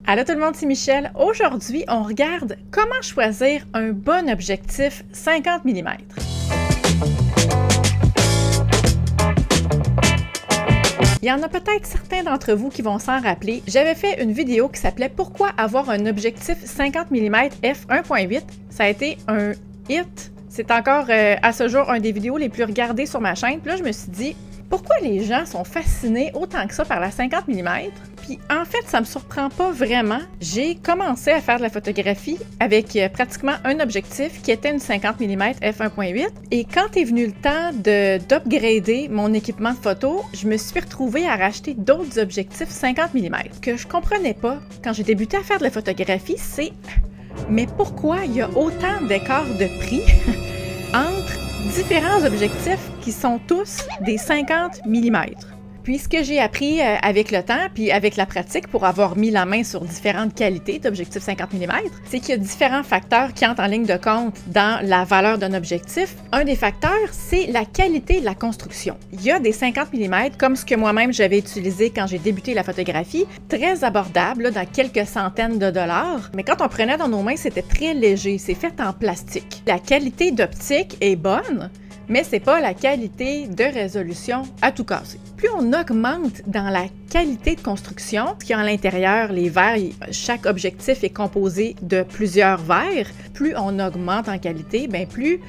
Allô tout le monde, c'est Michel. Aujourd'hui, on regarde comment choisir un bon objectif 50 mm. Il y en a peut-être certains d'entre vous qui vont s'en rappeler. J'avais fait une vidéo qui s'appelait « Pourquoi avoir un objectif 50 mm f1.8 ». Ça a été un hit. C'est encore à ce jour un des vidéos les plus regardées sur ma chaîne. Puis là, je me suis dit, pourquoi les gens sont fascinés autant que ça par la 50 mm? Puis en fait, ça me surprend pas vraiment. J'ai commencé à faire de la photographie avec pratiquement un objectif qui était une 50 mm f1.8. Et quand est venu le temps d'upgrader mon équipement de photo, je me suis retrouvée à racheter d'autres objectifs 50 mm. Ce que je comprenais pas quand j'ai débuté à faire de la photographie, c'est mais pourquoi il y a autant d'écarts de prix entre différents objectifs qui sont tous des 50 mm. Puis ce que j'ai appris avec le temps, puis avec la pratique pour avoir mis la main sur différentes qualités d'objectifs 50 mm, c'est qu'il y a différents facteurs qui entrent en ligne de compte dans la valeur d'un objectif. Un des facteurs, c'est la qualité de la construction. Il y a des 50 mm, comme ce que moi-même j'avais utilisé quand j'ai débuté la photographie, très abordable, là, dans quelques centaines de dollars, mais quand on prenait dans nos mains, c'était très léger, c'est fait en plastique. La qualité d'optique est bonne, mais c'est pas la qualité de résolution à tout casser. Plus on augmente dans la qualité de construction, ce qu'il y a à l'intérieur, les verres, chaque objectif est composé de plusieurs verres, plus on augmente en qualité, bien plus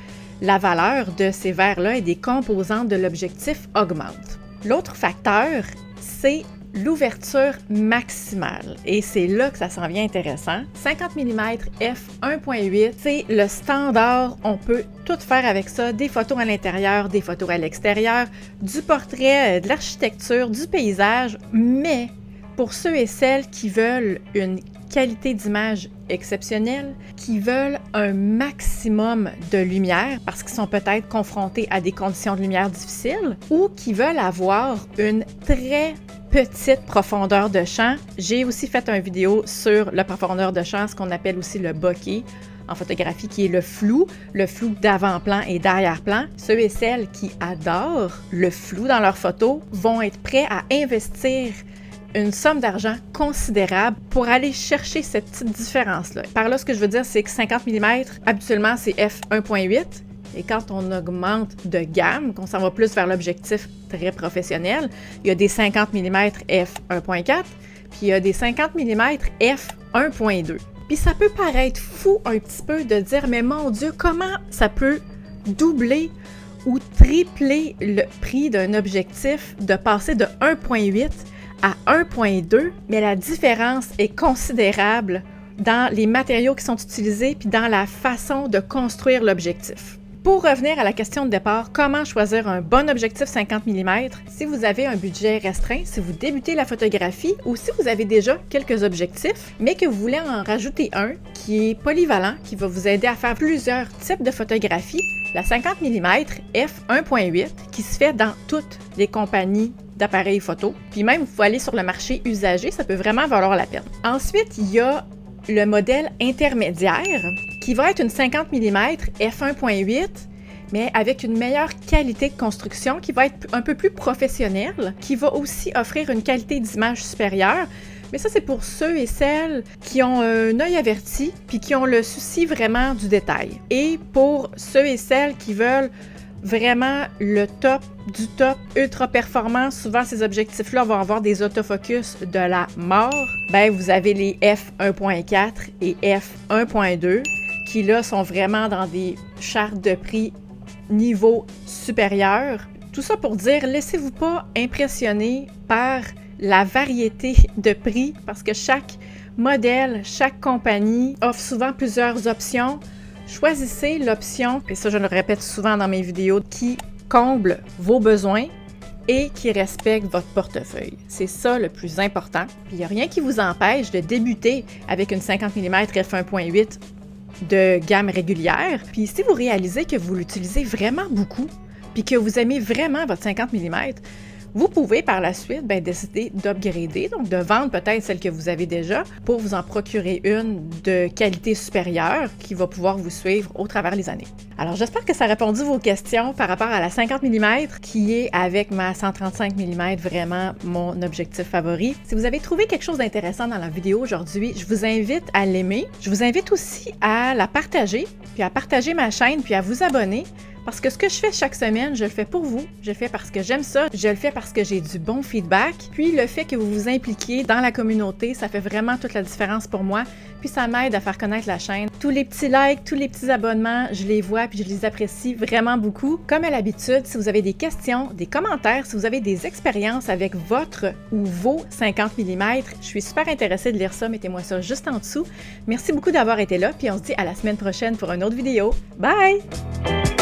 la valeur de ces verres-là et des composantes de l'objectif augmente. L'autre facteur, c'est l'ouverture maximale. Et c'est là que ça s'en vient intéressant. 50 mm f1.8, c'est le standard. On peut tout faire avec ça. Des photos à l'intérieur, des photos à l'extérieur, du portrait, de l'architecture, du paysage. Mais pour ceux et celles qui veulent une qualité d'image exceptionnelle, qui veulent un maximum de lumière parce qu'ils sont peut-être confrontés à des conditions de lumière difficiles ou qui veulent avoir une très petite profondeur de champ. J'ai aussi fait une vidéo sur la profondeur de champ, ce qu'on appelle aussi le bokeh en photographie, qui est le flou d'avant-plan et d'arrière-plan. Ceux et celles qui adorent le flou dans leurs photos vont être prêts à investir une somme d'argent considérable pour aller chercher cette petite différence-là. Par là, ce que je veux dire, c'est que 50 mm, habituellement, c'est f1.8. Et quand on augmente de gamme, qu'on s'en va plus vers l'objectif très professionnel, il y a des 50 mm f1.4, puis il y a des 50 mm f1.2. Puis ça peut paraître fou un petit peu de dire, mais mon Dieu, comment ça peut doubler ou tripler le prix d'un objectif, de passer de 1.8 à 1.2, mais la différence est considérable dans les matériaux qui sont utilisés puis dans la façon de construire l'objectif. Pour revenir à la question de départ, comment choisir un bon objectif 50 mm? Si vous avez un budget restreint, si vous débutez la photographie ou si vous avez déjà quelques objectifs, mais que vous voulez en rajouter un qui est polyvalent, qui va vous aider à faire plusieurs types de photographies, la 50 mm f1.8 qui se fait dans toutes les compagnies d'appareils photo. Puis même, vous pouvez aller sur le marché usagé, ça peut vraiment valoir la peine. Ensuite, il y a le modèle intermédiaire qui va être une 50 mm f1.8 mais avec une meilleure qualité de construction, qui va être un peu plus professionnelle, qui va aussi offrir une qualité d'image supérieure. Mais ça, c'est pour ceux et celles qui ont un œil averti puis qui ont le souci vraiment du détail. Et pour ceux et celles qui veulent vraiment le top du top, ultra performant, souvent ces objectifs-là vont avoir des autofocus de la mort. Ben, vous avez les f1.4 et f1.2 qui là sont vraiment dans des chartes de prix niveau supérieur. Tout ça pour dire, laissez-vous pas impressionner par la variété de prix parce que chaque modèle, chaque compagnie offre souvent plusieurs options. Choisissez l'option, et ça je le répète souvent dans mes vidéos, qui comble vos besoins et qui respecte votre portefeuille. C'est ça le plus important. Puis il n'y a rien qui vous empêche de débuter avec une 50 mm f1.8 de gamme régulière. Puis si vous réalisez que vous l'utilisez vraiment beaucoup, puis que vous aimez vraiment votre 50 mm, Vous pouvez par la suite décider d'upgrader, donc de vendre peut-être celle que vous avez déjà pour vous en procurer une de qualité supérieure qui va pouvoir vous suivre au travers les années. Alors j'espère que ça a répondu vos questions par rapport à la 50 mm qui est avec ma 135 mm vraiment mon objectif favori. Si vous avez trouvé quelque chose d'intéressant dans la vidéo aujourd'hui, je vous invite à l'aimer. Je vous invite aussi à la partager, puis à partager ma chaîne, puis à vous abonner. Parce que ce que je fais chaque semaine, je le fais pour vous, je le fais parce que j'aime ça, je le fais parce que j'ai du bon feedback, puis le fait que vous vous impliquiez dans la communauté, ça fait vraiment toute la différence pour moi, puis ça m'aide à faire connaître la chaîne. Tous les petits likes, tous les petits abonnements, je les vois puis je les apprécie vraiment beaucoup. Comme à l'habitude, si vous avez des questions, des commentaires, si vous avez des expériences avec votre ou vos 50 mm, je suis super intéressée de lire ça, mettez-moi ça juste en dessous. Merci beaucoup d'avoir été là, puis on se dit à la semaine prochaine pour une autre vidéo. Bye!